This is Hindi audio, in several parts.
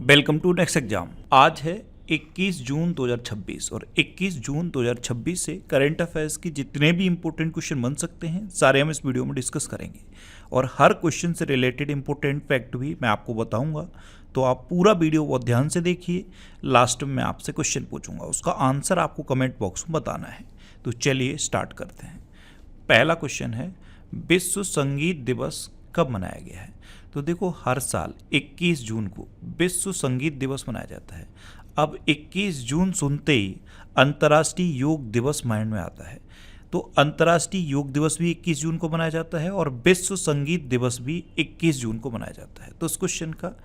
Welcome to next exam. आज है 21 जून 2026 और 21 जून 2026 से करंट अफेयर्स की जितने भी इंपॉर्टेंट क्वेश्चन बन सकते हैं सारे हम इस वीडियो में डिस्कस करेंगे और हर क्वेश्चन से रिलेटेड इंपॉर्टेंट फैक्ट भी मैं आपको बताऊंगा। तो आप पूरा वीडियो बहुत ध्यान से देखिए। लास्ट में मैं आपसे क्वेश्चन पूछूंगा, उसका आंसर आपको कमेंट बॉक्स में बताना है। तो चलिए स्टार्ट करते हैं। पहला क्वेश्चन है, विश्व संगीत दिवस कब मनाया गया है? तो देखो, हर साल 21 जून को विश्व संगीत दिवस मनाया जाता है। अब 21 जून सुनते ही अंतर्राष्ट्रीय योग दिवस माइंड में आता है, तो अंतर्राष्ट्रीय योग दिवस भी 21 जून को मनाया जाता है और विश्व संगीत दिवस भी 21 जून को मनाया जाता है। तो इस क्वेश्चन का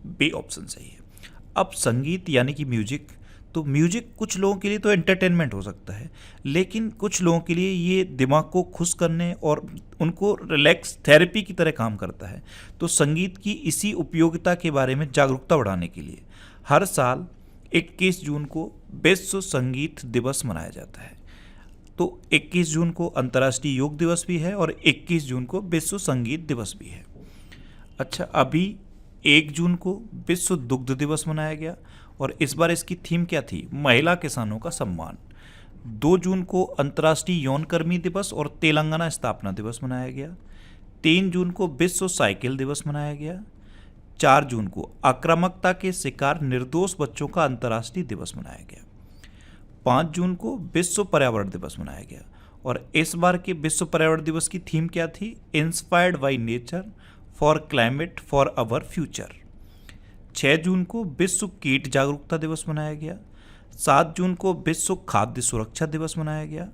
बी ऑप्शन सही है। अब संगीत यानी कि म्यूजिक, तो म्यूजिक कुछ लोगों के लिए तो एंटरटेनमेंट हो सकता है, लेकिन कुछ लोगों के लिए ये दिमाग को खुश करने और उनको रिलैक्स थेरेपी की तरह काम करता है। तो संगीत की इसी उपयोगिता के बारे में जागरूकता बढ़ाने के लिए हर साल 21 जून को विश्व संगीत दिवस मनाया जाता है। तो 21 जून को अंतर्राष्ट्रीय योग दिवस भी है और 21 जून को विश्व संगीत दिवस भी है। अच्छा, अभी 1 जून को विश्व दुग्ध दिवस मनाया गया और इस बार इसकी थीम क्या थी? महिला किसानों का सम्मान। 2 जून को अंतर्राष्ट्रीय यौनकर्मी दिवस और तेलंगाना स्थापना दिवस मनाया गया। 3 जून को विश्व साइकिल दिवस मनाया गया। 4 जून को आक्रामकता के शिकार निर्दोष बच्चों का अंतर्राष्ट्रीय दिवस मनाया गया। 5 जून को विश्व पर्यावरण दिवस मनाया गया और इस बार के विश्व पर्यावरण दिवस की थीम क्या थी? Inspired by nature for climate for our future. 6 जून को विश्व कीट जागरूकता दिवस मनाया गया। 7 जून को विश्व खाद्य सुरक्षा दिवस मनाया गया।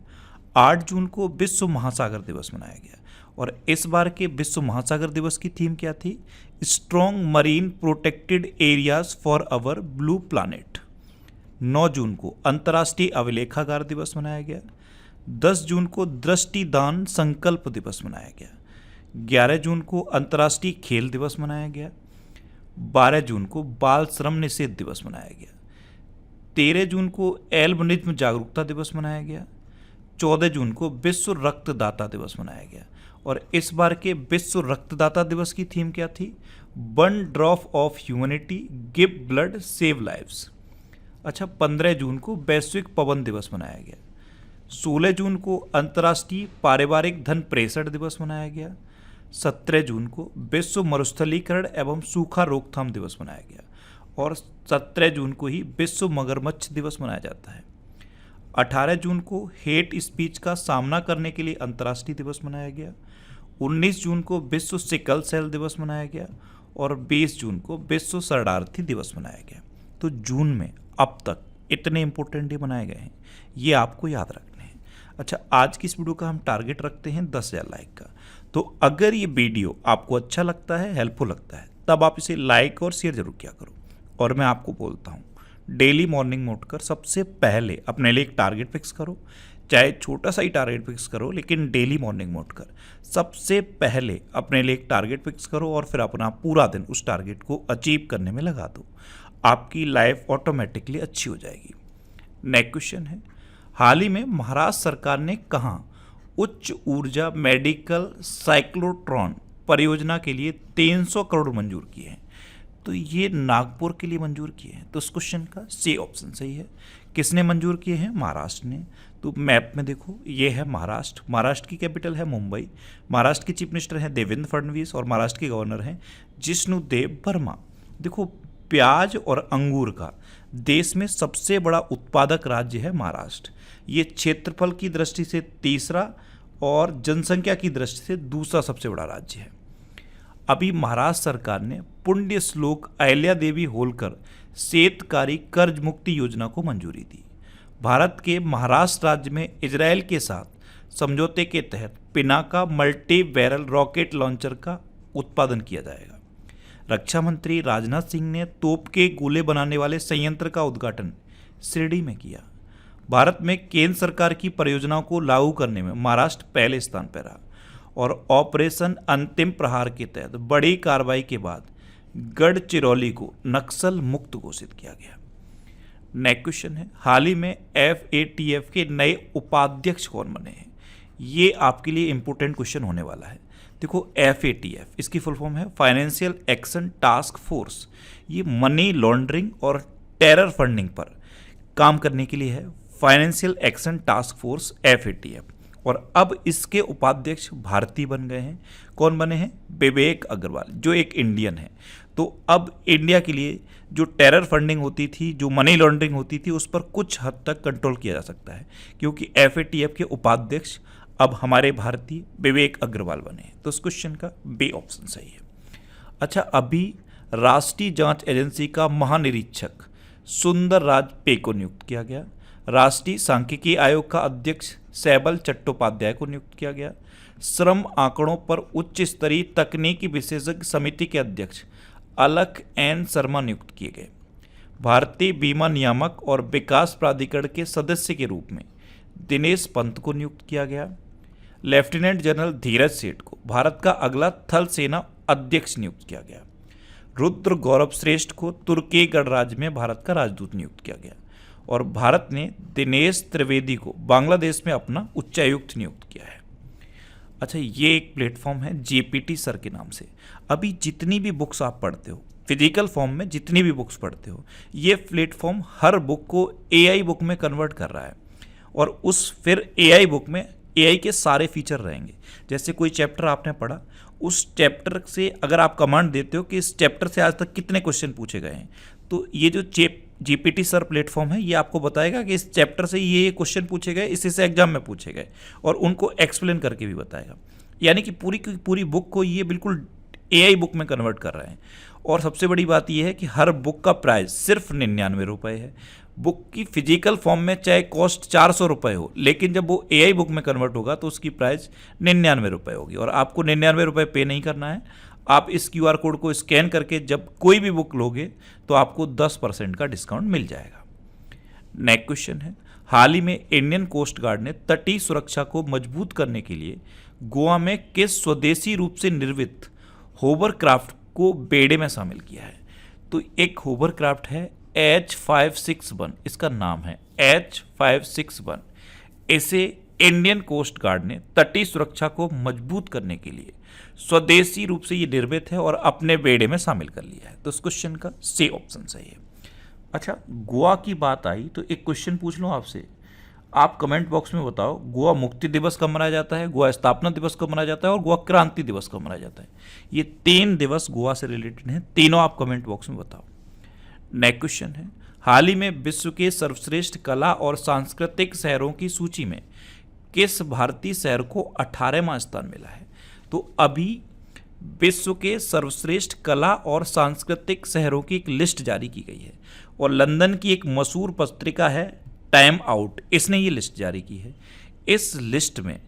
8 जून को विश्व महासागर दिवस मनाया गया और इस बार के विश्व महासागर दिवस की थीम क्या थी? Strong marine protected areas for our blue planet. 9 जून को अंतर्राष्ट्रीय अभिलेखागार दिवस मनाया गया। 10 जून को दृष्टिदान संकल्प दिवस मनाया गया। 11 जून को अंतर्राष्ट्रीय खेल दिवस मनाया गया। 12 जून को बाल श्रम निषेध दिवस मनाया गया। 13 जून को एल्बिनिज्म जागरूकता दिवस मनाया गया। 14 जून को विश्व रक्तदाता दिवस मनाया गया और इस बार के विश्व रक्तदाता दिवस की थीम क्या थी? 1 drop of humanity give blood save lives. अच्छा, 15 जून को वैश्विक पवन दिवस मनाया गया। 16 जून को अंतर्राष्ट्रीय पारिवारिक धन प्रेषण दिवस मनाया गया। 17 जून को विश्व मरुस्थलीकरण एवं सूखा रोकथाम दिवस मनाया गया और 17 जून को ही विश्व मगरमच्छ दिवस मनाया जाता है। 18 जून को हेट स्पीच का सामना करने के लिए अंतर्राष्ट्रीय दिवस मनाया गया। 19 जून को विश्व सिकल सेल दिवस मनाया गया और 20 जून को विश्व शरणार्थी दिवस मनाया गया। तो जून में अब तक इतने इंपॉर्टेंट डे मनाए गए हैं, ये आपको याद रखने हैं। अच्छा, आज की इस वीडियो का हम टारगेट रखते हैं 10,000 लाइक का। तो अगर ये वीडियो आपको अच्छा लगता है, हेल्पफुल लगता है, तब आप इसे लाइक और शेयर जरूर किया करो। और मैं आपको बोलता हूँ, डेली मॉर्निंग में उठकर सबसे पहले अपने लिए एक टारगेट फिक्स करो। चाहे छोटा सा ही टारगेट फिक्स करो, लेकिन डेली मॉर्निंग में उठकर सबसे पहले अपने लिए एक टारगेट फिक्स करो और फिर अपना पूरा दिन उस टारगेट को अचीव करने में लगा दो। आपकी लाइफ ऑटोमेटिकली अच्छी हो जाएगी। नेक्स्ट क्वेश्चन है, हाल ही में महाराष्ट्र सरकार ने कहाँ उच्च ऊर्जा मेडिकल साइक्लोट्रॉन परियोजना के लिए 300 करोड़ मंजूर किए हैं? तो ये नागपुर के लिए मंजूर किए हैं। तो इस क्वेश्चन का सी ऑप्शन सही है। किसने मंजूर किए हैं? महाराष्ट्र ने। तो मैप में देखो, ये है महाराष्ट्र। महाराष्ट्र की कैपिटल है मुंबई। महाराष्ट्र के चीफ मिनिस्टर हैं देवेंद्र फडणवीस और महाराष्ट्र के गवर्नर हैं जिष्णुदेव वर्मा। देखो, प्याज और अंगूर का देश में सबसे बड़ा उत्पादक राज्य है महाराष्ट्र। ये क्षेत्रफल की दृष्टि से तीसरा और जनसंख्या की दृष्टि से दूसरा सबसे बड़ा राज्य है। अभी महाराष्ट्र सरकार ने पुण्य श्लोक अहिल्या देवी होलकर शेतकारी कर्ज मुक्ति योजना को मंजूरी दी। भारत के महाराष्ट्र राज्य में इजरायल के साथ समझौते के तहत Pinaka multi barrel rocket launcher का उत्पादन किया जाएगा। रक्षा मंत्री राजनाथ सिंह ने तोप के गोले बनाने वाले संयंत्र का उद्घाटन शिरडी में किया। भारत में केंद्र सरकार की परियोजनाओं को लागू करने में महाराष्ट्र पहले स्थान पर रहा और ऑपरेशन अंतिम प्रहार के तहत बड़ी कार्रवाई के बाद गढ़चिरौली को नक्सल मुक्त घोषित किया गया। नेक्स्ट क्वेश्चन है, हाल ही में FATF के नए उपाध्यक्ष कौन बने हैं? ये आपके लिए इंपॉर्टेंट क्वेश्चन होने वाला है। देखो FATF इसकी फुल फॉर्म है फाइनेंशियल एक्शन टास्क फोर्स। ये मनी लॉन्ड्रिंग और टेरर फंडिंग पर काम करने के लिए है, financial action task force FATF। और अब इसके उपाध्यक्ष भारतीय बन गए हैं। कौन बने हैं? विवेक अग्रवाल, जो एक इंडियन है। तो अब इंडिया के लिए जो टेरर फंडिंग होती थी, जो मनी लॉन्ड्रिंग होती थी, उस पर कुछ हद तक कंट्रोल किया जा सकता है, क्योंकि FATF के उपाध्यक्ष अब हमारे भारतीय विवेक अग्रवाल बने हैं। तो इस क्वेश्चन का बी ऑप्शन सही है। अच्छा, अभी राष्ट्रीय जांच एजेंसी का महानिरीक्षक सुंदर राज पे को नियुक्त किया गया। राष्ट्रीय सांख्यिकी आयोग का अध्यक्ष सैबल चट्टोपाध्याय को नियुक्त किया गया। श्रम आंकड़ों पर उच्च स्तरीय तकनीकी विशेषज्ञ समिति के अध्यक्ष अलख एन शर्मा नियुक्त किए गए। भारतीय बीमा नियामक और विकास प्राधिकरण के सदस्य के रूप में दिनेश पंत को नियुक्त किया गया। लेफ्टिनेंट जनरल धीरज सेठ को भारत का अगला थल सेना अध्यक्ष नियुक्त किया गया। रुद्र गौरव श्रेष्ठ को तुर्की गणराज्य में भारत का राजदूत नियुक्त किया गया। और भारत ने दिनेश त्रिवेदी को बांग्लादेश में अपना उच्चायुक्त नियुक्त किया है। अच्छा, ये एक प्लेटफॉर्म है JPT सर के नाम से। अभी जितनी भी बुक्स आप पढ़ते हो, फिजिकल फॉर्म में जितनी भी बुक्स पढ़ते हो, ये प्लेटफॉर्म हर बुक को AI बुक में कन्वर्ट कर रहा है। और उस फिर AI बुक में AI के सारे फीचर रहेंगे। जैसे कोई चैप्टर आपने पढ़ा, उस चैप्टर से अगर आप कमांड देते हो कि इस चैप्टर से आज तक कितने क्वेश्चन पूछे गए हैं, तो ये जो JPT सर प्लेटफॉर्म है, ये आपको बताएगा कि इस चैप्टर से ये क्वेश्चन पूछे गए, इसी से एग्जाम में पूछे गए, और उनको एक्सप्लेन करके भी बताएगा। यानी कि पूरी की पूरी बुक को ये बिल्कुल AI बुक में कन्वर्ट कर रहे हैं। और सबसे बड़ी बात यह है कि हर बुक का प्राइस सिर्फ 99 रुपये है। बुक की फिजिकल फॉर्म में चाहे कॉस्ट 400 रुपये हो, लेकिन जब वो AI बुक में कन्वर्ट होगा तो उसकी प्राइस 99 रुपये होगी। और आपको 99 रुपये पे नहीं करना है। आप इस QR कोड को स्कैन करके जब कोई भी बुक लोगे तो आपको 10% का डिस्काउंट मिल जाएगा। नेक्स्ट क्वेश्चन है, हाल ही में इंडियन कोस्ट गार्ड ने तटीय सुरक्षा को मजबूत करने के लिए गोवा में किस स्वदेशी रूप से निर्मित होवरक्राफ्ट को बेड़े में शामिल किया है? तो एक होवरक्राफ्ट है H561, इसका नाम है H561। इसे इंडियन कोस्ट गार्ड ने तटीय सुरक्षा को मजबूत करने के लिए स्वदेशी रूप से ये निर्मित है और अपने बेड़े में शामिल कर लिया है। तो इस क्वेश्चन का सी ऑप्शन सही है। अच्छा, गोवा की बात आई तो एक क्वेश्चन पूछ लूँ आपसे, आप कमेंट बॉक्स में बताओ, गोवा मुक्ति दिवस कब मनाया जाता है, गोवा स्थापना दिवस कब मनाया जाता है, और गोवा क्रांति दिवस कब मनाया जाता है? ये 3 दिवस गोवा से रिलेटेड हैं, तीनों आप कमेंट बॉक्स में बताओ। नेक्स्ट क्वेश्चन है, हाल ही में विश्व के सर्वश्रेष्ठ कला और सांस्कृतिक शहरों की सूची में किस भारतीय शहर को 18वां स्थान मिला है? तो अभी विश्व के सर्वश्रेष्ठ कला और सांस्कृतिक शहरों की एक लिस्ट जारी की गई है, और लंदन की एक मशहूर पत्रिका है टाइम आउट, इसने ये लिस्ट जारी की है। इस लिस्ट में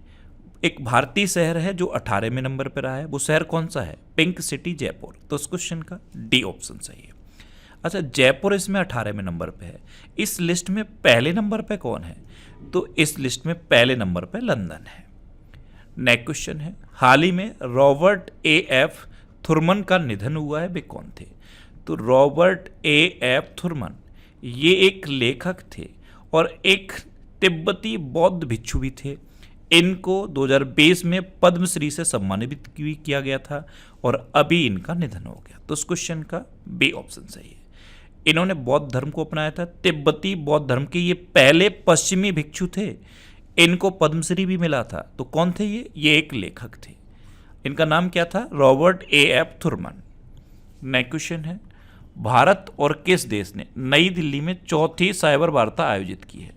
एक भारतीय शहर है जो 18वें नंबर पर रहा है। वो शहर कौन सा है? Pink city, Jaipur. तो इस क्वेश्चन का डी ऑप्शन सही है। अच्छा, जयपुर इसमें 18वें नंबर पे है। इस लिस्ट में पहले नंबर पे कौन है? तो इस लिस्ट में पहले नंबर पे लंदन है। नेक्स्ट क्वेश्चन है, हाल ही में रॉबर्ट A.F. थुरमन का निधन हुआ है, वे कौन थे? तो रॉबर्ट A.F. थुरमन ये एक लेखक थे और एक तिब्बती बौद्ध भिक्षु भी थे। इनको 2020 में पद्मश्री से सम्मानित भी किया गया था और अभी इनका निधन हो गया। तो इस क्वेश्चन का बी ऑप्शन सही है। इन्होंने बौद्ध धर्म को अपनाया था। तिब्बती बौद्ध धर्म के ये पहले पश्चिमी भिक्षु थे। इनको पद्मश्री भी मिला था। तो कौन थे ये एक लेखक थे। इनका नाम क्या था? Robert A.F. Thurman. Next question है, भारत और किस देश ने नई दिल्ली में चौथी साइबर वार्ता आयोजित की है?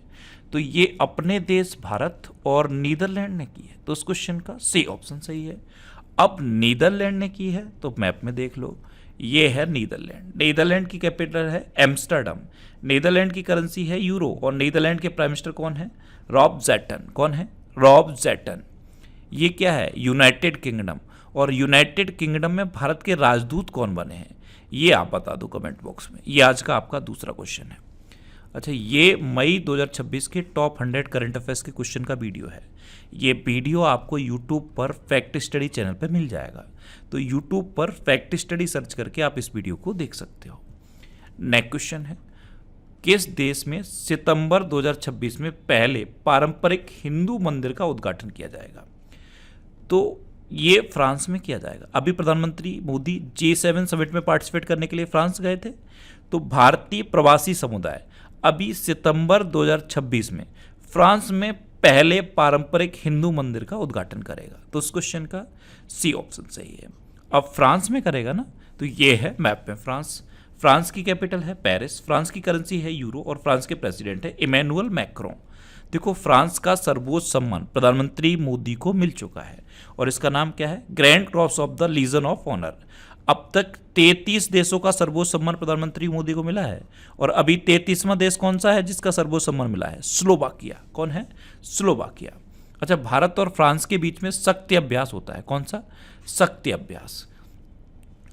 तो ये अपने देश भारत और नीदरलैंड ने की है। तो उस क्वेश्चन का सी ऑप्शन सही है। अब नीदरलैंड ने की है तो मैप में देख लो, ये है नीदरलैंड। नीदरलैंड की कैपिटल है एम्स्टर्डम। नीदरलैंड की करेंसी है यूरो और नीदरलैंड के प्राइम मिनिस्टर कौन है? रॉब जेटन। कौन है? रॉब जेटन। ये क्या है? United kingdom. और यूनाइटेड किंगडम में भारत के राजदूत कौन बने हैं? ये आप बता दो कमेंट बॉक्स में। ये आज का आपका दूसरा क्वेश्चन है। अच्छा, ये मई 2026 के टॉप 100 करंट अफेयर्स के क्वेश्चन का वीडियो है। ये वीडियो आपको यूट्यूब पर फैक्ट स्टडी चैनल पर मिल जाएगा। तो यूट्यूब पर फैक्ट स्टडी सर्च करके आप इस वीडियो को देख सकते हो। नेक्स्ट क्वेश्चन है, किस देश में सितंबर 2026 में पहले पारंपरिक हिंदू मंदिर का उद्घाटन किया जाएगा? तो ये फ्रांस में किया जाएगा। अभी प्रधानमंत्री मोदी G7 समिट में पार्टिसिपेट करने के लिए फ्रांस गए थे। तो भारतीय प्रवासी समुदाय अभी सितंबर 2026 में फ्रांस में पहले पारंपरिक हिंदू मंदिर का उद्घाटन करेगा। तो उस क्वेश्चन का सी ऑप्शन सही है। अब फ्रांस में करेगा ना, तो ये है मैप में फ्रांस। फ्रांस की कैपिटल है पेरिस, फ्रांस की करेंसी है यूरो और फ्रांस के प्रेसिडेंट है इमैनुअल मैक्रों। देखो, फ्रांस का सर्वोच्च सम्मान प्रधानमंत्री मोदी को मिल चुका है और इसका नाम क्या है? Grand Cross of the Legion of Honour. अब तक 33 देशों का सर्वोच्च सम्मान प्रधानमंत्री मोदी को मिला है और अभी 33वां देश कौन सा है जिसका सर्वोच्च सम्मान मिला है? स्लोवाकिया। कौन है? स्लोवाकिया। अच्छा, भारत और फ्रांस के बीच में शक्ति अभ्यास होता है। कौन सा? शक्ति अभ्यास।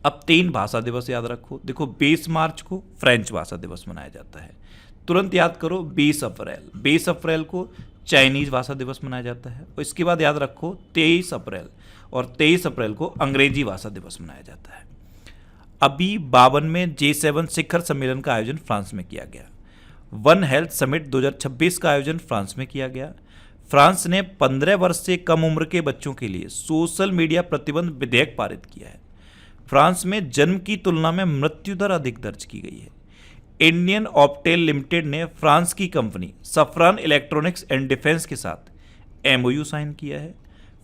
अब 3 भाषा दिवस याद रखो। देखो, 20 मार्च को फ्रेंच भाषा दिवस मनाया जाता है। तुरंत याद करो 20 अप्रैल। 20 अप्रैल को चाइनीज भाषा दिवस मनाया जाता है और इसके बाद याद रखो 23 अप्रैल, और 23 अप्रैल को अंग्रेजी भाषा दिवस मनाया जाता है। अभी 52वें G7 शिखर सम्मेलन का आयोजन फ्रांस में किया गया। वन हेल्थ समिट 2026 का आयोजन फ्रांस में किया गया। फ्रांस ने 15 वर्ष से कम उम्र के बच्चों के लिए सोशल मीडिया प्रतिबंध विधेयक पारित किया है। फ्रांस में जन्म की तुलना में मृत्यु दर अधिक दर्ज की गई है। इंडियन ऑप्टेल लिमिटेड ने फ्रांस की कंपनी सफरान इलेक्ट्रॉनिक्स एंड डिफेंस के साथ MOU साइन किया है।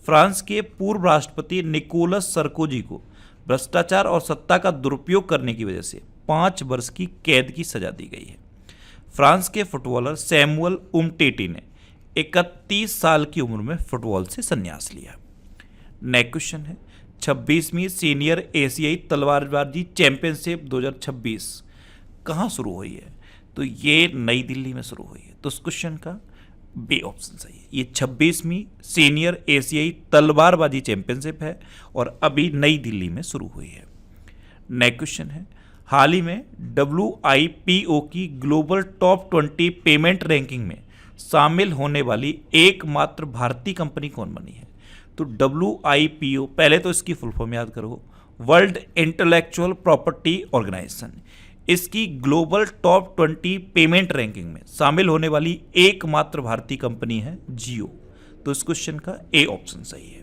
फ्रांस के पूर्व राष्ट्रपति निकोलस सरकोजी को भ्रष्टाचार और सत्ता का दुरुपयोग करने की वजह से 5 वर्ष की कैद की सजा दी गई है। फ्रांस के फुटबॉलर सैमुअल उमटीटी ने 31 साल की उम्र में फुटबॉल से संन्यास लिया। नेक्स्ट क्वेश्चन है 26वीं सीनियर एशियाई तलवारबाजी चैंपियनशिप 2026 कहाँ शुरू हुई है? तो ये नई दिल्ली में शुरू हुई है। तो उस क्वेश्चन का बी ऑप्शन सही है। ये 26वीं सीनियर एशियाई तलवारबाजी चैंपियनशिप है और अभी नई दिल्ली में शुरू हुई है। नेक्स्ट क्वेश्चन है हाल ही में WIPO की ग्लोबल टॉप 20 पेमेंट रैंकिंग में शामिल होने वाली एकमात्र भारतीय कंपनी कौन बनी है? तो WIPO, पहले तो इसकी फुल फॉर्म याद करो, वर्ल्ड इंटेलेक्चुअल प्रॉपर्टी ऑर्गेनाइजेशन। इसकी ग्लोबल टॉप 20 पेमेंट रैंकिंग में शामिल होने वाली एकमात्र भारतीय कंपनी है जियो। तो इस क्वेश्चन का ए ऑप्शन सही है।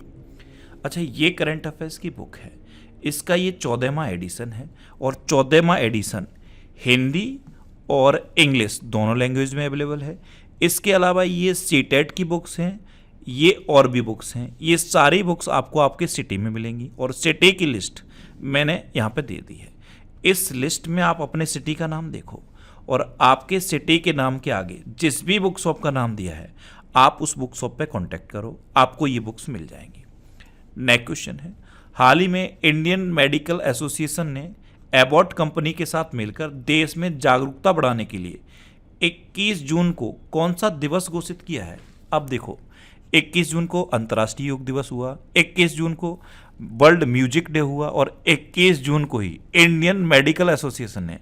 अच्छा, ये करंट अफेयर्स की बुक है, इसका ये 14वां एडिशन है और 14वां एडिशन हिंदी और इंग्लिश दोनों लैंग्वेज में अवेलेबल है। इसके अलावा ये सीटेट की बुक्स हैं, ये और भी बुक्स हैं। ये सारी बुक्स आपको आपके सिटी में मिलेंगी और सिटी की लिस्ट मैंने यहाँ पे दे दी है। इस लिस्ट में आप अपने सिटी का नाम देखो और आपके सिटी के नाम के आगे जिस भी बुक शॉप का नाम दिया है आप उस बुक शॉप पे कांटेक्ट करो, आपको ये बुक्स मिल जाएंगी। नेक्स्ट क्वेश्चन है हाल ही में इंडियन मेडिकल एसोसिएशन ने एबॉट कंपनी के साथ मिलकर देश में जागरूकता बढ़ाने के लिए 21 जून को कौन सा दिवस घोषित किया है? अब देखो, 21 जून को अंतर्राष्ट्रीय योग दिवस हुआ, 21 जून को वर्ल्ड म्यूजिक डे हुआ और 21 जून को ही इंडियन मेडिकल एसोसिएशन ने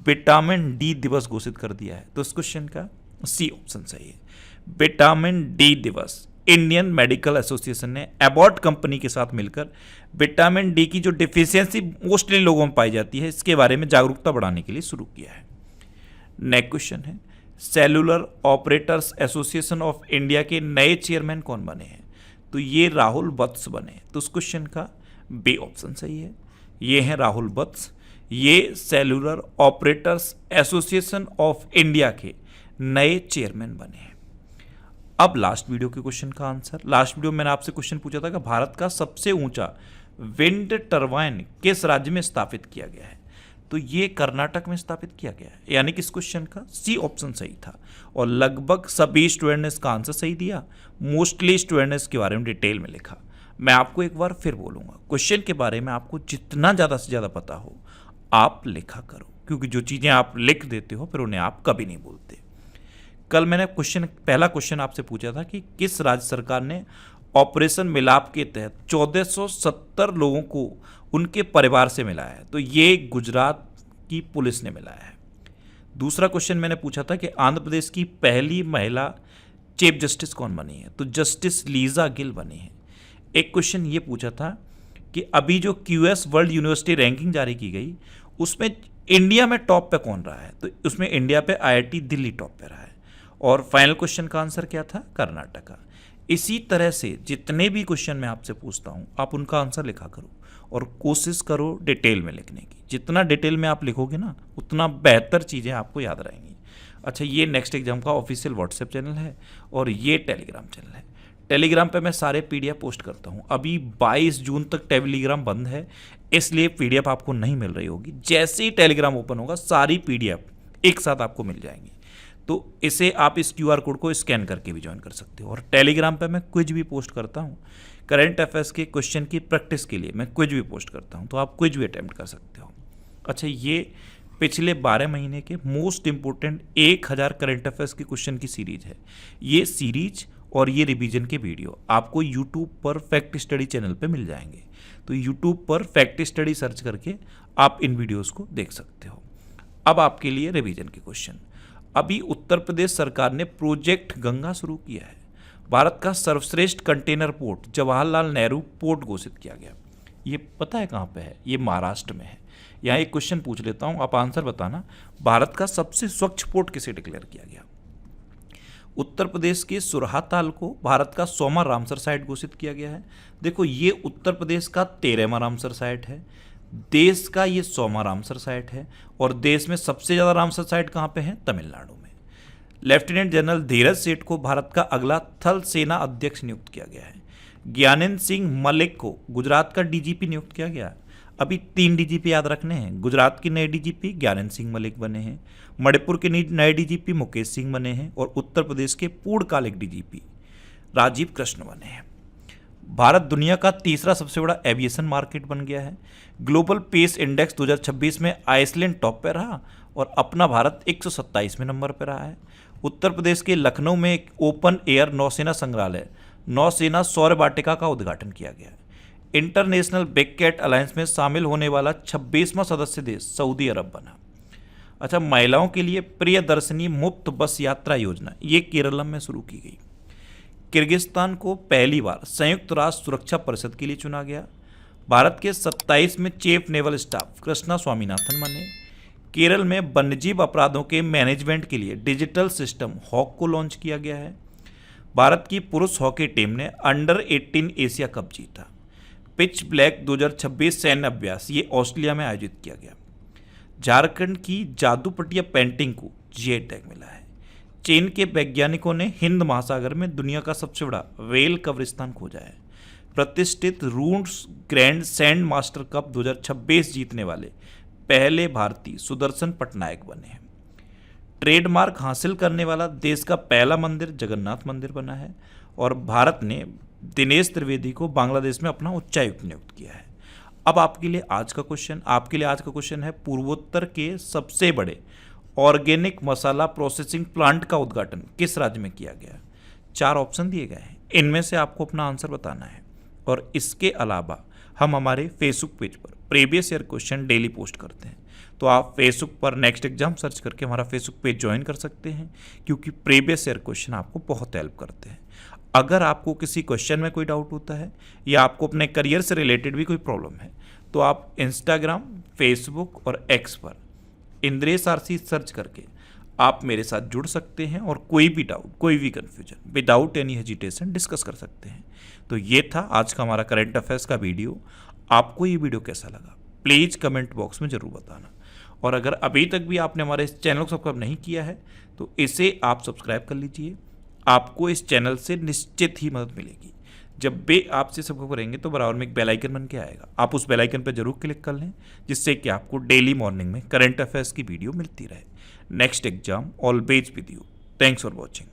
विटामिन डी दिवस घोषित कर दिया है। तो इस क्वेश्चन का सी ऑप्शन सही है। विटामिन डी दिवस इंडियन मेडिकल एसोसिएशन ने एबॉट कंपनी के साथ मिलकर विटामिन डी की जो डिफिशियंसी मोस्टली लोगों में पाई जाती है इसके बारे में जागरूकता बढ़ाने के लिए शुरू किया है। नेक्स्ट क्वेश्चन है cellular operators association of India के नए चेयरमैन कौन बने हैं? तो ये राहुल वत्स बने। तो उस क्वेश्चन का बी ऑप्शन सही है। ये हैं राहुल वत्स, ये cellular operators association of India के नए चेयरमैन बने हैं। अब लास्ट वीडियो के क्वेश्चन का आंसर। लास्ट वीडियो में मैंने आपसे क्वेश्चन पूछा था कि भारत का सबसे ऊंचा विंड टरबाइन किस राज्य में स्थापित किया गया है? तो ये कर्नाटक में स्थापित किया गया है, यानी कि इस क्वेश्चन का सी ऑप्शन सही था और लगभग सभी स्टूडेंट ने इसका आंसर सही दिया। मोस्टली स्टूडेंट ने इसके बारे में डिटेल में लिखा। मैं आपको एक बार फिर बोलूँगा, क्वेश्चन के बारे में आपको जितना ज़्यादा से ज़्यादा पता हो आप लिखा करो, क्योंकि जो चीज़ें आप लिख देते हो फिर उन्हें आप कभी नहीं भूलते। कल मैंने पहला क्वेश्चन आपसे पूछा था कि किस राज्य सरकार ने ऑपरेशन मिलाप के तहत 1470 लोगों को उनके परिवार से मिलाया है? तो ये गुजरात की पुलिस ने मिलाया है। दूसरा क्वेश्चन मैंने पूछा था कि आंध्र प्रदेश की पहली महिला चीफ जस्टिस कौन बनी है? तो जस्टिस लीजा गिल बनी है। एक क्वेश्चन ये पूछा था कि अभी जो QS वर्ल्ड यूनिवर्सिटी रैंकिंग जारी की गई उसमें इंडिया में टॉप पे कौन रहा है? तो उसमें इंडिया पे IIT दिल्ली टॉप पे रहा है। और फाइनल क्वेश्चन का आंसर क्या था? कर्नाटका। इसी तरह से जितने भी क्वेश्चन मैं आपसे पूछता हूँ आप उनका आंसर लिखा करो और कोशिश करो डिटेल में लिखने की। जितना डिटेल में आप लिखोगे ना उतना बेहतर चीज़ें आपको याद रहेंगी। अच्छा, ये नेक्स्ट एग्जाम का ऑफिशियल व्हाट्सएप चैनल है और ये टेलीग्राम चैनल है। टेलीग्राम पे मैं सारे पीडीएफ पोस्ट करता हूँ। अभी 22 जून तक टेलीग्राम बंद है, इसलिए पीडीएफ आपको नहीं मिल रही होगी। जैसे ही टेलीग्राम ओपन होगा सारी पीडीएफ एक साथ आपको मिल जाएंगी। तो इसे आप इस क्यूआर कोड को स्कैन करके भी ज्वाइन कर सकते हो। और टेलीग्राम पे मैं क्विज भी पोस्ट करता हूँ। करंट अफेयर्स के क्वेश्चन की प्रैक्टिस के लिए मैं क्विज भी पोस्ट करता हूँ, तो आप क्विज भी अटेम्प्ट कर सकते हो। अच्छा, ये पिछले 12 महीने के मोस्ट इंपोर्टेंट 1000 करंट अफेयर्स के क्वेश्चन की सीरीज है। ये सीरीज और ये रिवीजन के वीडियो आपको यूट्यूब पर फैक्ट स्टडी चैनल पे मिल जाएंगे। तो यूट्यूब पर फैक्ट स्टडी सर्च करके आप इन वीडियोस को देख सकते हो। अब आपके लिए रिवीजन के क्वेश्चन। अभी उत्तर प्रदेश सरकार ने प्रोजेक्ट गंगा शुरू किया है। भारत का सर्वश्रेष्ठ container port Jawaharlal Nehru port घोषित किया गया। ये पता है कहाँ पे है? ये महाराष्ट्र में है। यहाँ एक क्वेश्चन पूछ लेता हूँ, आप आंसर बताना। भारत का सबसे स्वच्छ पोर्ट किसे डिक्लेयर किया गया? उत्तर प्रदेश के सुरहाताल को भारत का 100वां रामसर साइट घोषित किया गया है। देखो, ये उत्तर प्रदेश का 13वां रामसर साइट है, देश का ये 100वां रामसर साइट है। और देश में सबसे ज़्यादा रामसर साइट कहाँ पे है? तमिलनाडु में। लेफ्टिनेंट जनरल धीरज सेठ को भारत का अगला थल सेना अध्यक्ष नियुक्त किया गया है। ज्ञानेंद्र सिंह मलिक को गुजरात का डीजीपी नियुक्त किया गया। अभी 3 डीजीपी याद रखने हैं। गुजरात के नए डीजीपी ज्ञानेंद्र सिंह मलिक बने हैं, मणिपुर के नए डीजीपी मुकेश सिंह बने हैं और उत्तर प्रदेश के पूर्णकालिक डीजीपी राजीव कृष्ण बने हैं। भारत दुनिया का तीसरा सबसे बड़ा एविएशन मार्केट बन गया है। ग्लोबल पेस इंडेक्स 2026 में आइसलैंड टॉप पे रहा और अपना भारत 127वें नंबर पर रहा है। उत्तर प्रदेश के लखनऊ में एक ओपन एयर नौसेना संग्रहालय नौसेना सौर वाटिका का उद्घाटन किया गया। इंटरनेशनल बिग कैट अलायंस में शामिल होने वाला 26वां सदस्य देश सऊदी अरब बना। अच्छा, महिलाओं के लिए प्रियदर्शनी मुफ्त बस यात्रा योजना ये केरलम में शुरू की गई। किर्गिस्तान को पहली बार संयुक्त राष्ट्र सुरक्षा परिषद के लिए चुना गया। भारत के 27वें chief naval staff Krishna Swaminathan बने। केरल में वन्यजीव अपराधों के मैनेजमेंट के लिए डिजिटल सिस्टम हॉक को लॉन्च किया गया है। भारत की पुरुष हॉकी टीम ने अंडर 18 एशिया कप जीता। पिच ब्लैक 2026 सैन्य अभ्यास ये ऑस्ट्रेलिया में आयोजित किया गया। झारखंड की जादूपटिया पेंटिंग को जीआई टैग मिला है। चीन के वैज्ञानिकों ने हिंद महासागर में दुनिया का सबसे बड़ा व्हेल कब्रिस्तान खोजा है। प्रतिष्ठित रूट्स ग्रैंड सैंड मास्टर कप 2026 जीतने वाले पहले भारतीय सुदर्शन पटनायक बने हैं। ट्रेडमार्क हासिल करने वाला देश का पहला मंदिर जगन्नाथ मंदिर बना है। और भारत ने दिनेश त्रिवेदी को बांग्लादेश में अपना उच्चायुक्त नियुक्त किया है। अब आपके लिए आज का क्वेश्चन है पूर्वोत्तर के सबसे बड़े ऑर्गेनिक मसाला प्रोसेसिंग प्लांट का उद्घाटन किस राज्य में किया गया? 4 ऑप्शन दिए गए हैं, इनमें से आपको अपना आंसर बताना है। और इसके अलावा हम हमारे फेसबुक पेज पर previous year question daily post करते हैं, तो आप फेसबुक पर नेक्स्ट एग्जाम सर्च करके हमारा फेसबुक पेज ज्वाइन कर सकते हैं, क्योंकि प्रीवियस ईयर क्वेश्चन आपको बहुत हेल्प करते हैं। अगर आपको किसी क्वेश्चन में कोई डाउट होता है या आपको अपने करियर से रिलेटेड भी कोई प्रॉब्लम है, तो आप इंस्टाग्राम, फेसबुक और एक्स पर इंद्रेश आरसी सर्च करके आप मेरे साथ जुड़ सकते हैं और कोई भी डाउट, कोई भी confusion without any hesitation discuss कर सकते हैं। तो ये था आज का हमारा करंट अफेयर्स का वीडियो। आपको ये वीडियो कैसा लगा प्लीज़ कमेंट बॉक्स में ज़रूर बताना। और अगर अभी तक भी आपने हमारे इस चैनल को सब्सक्राइब नहीं किया है तो इसे आप सब्सक्राइब कर लीजिए। आपको इस चैनल से निश्चित ही मदद मिलेगी। जब भी आपसे सब्सक्राइब करेंगे तो बराबर में एक बेल आइकन बन के आएगा, आप उस बेल आइकन पर जरूर क्लिक कर लें, जिससे कि आपको डेली मॉर्निंग में करंट अफेयर्स की वीडियो मिलती रहे। Next exam always with you. Thanks for watching.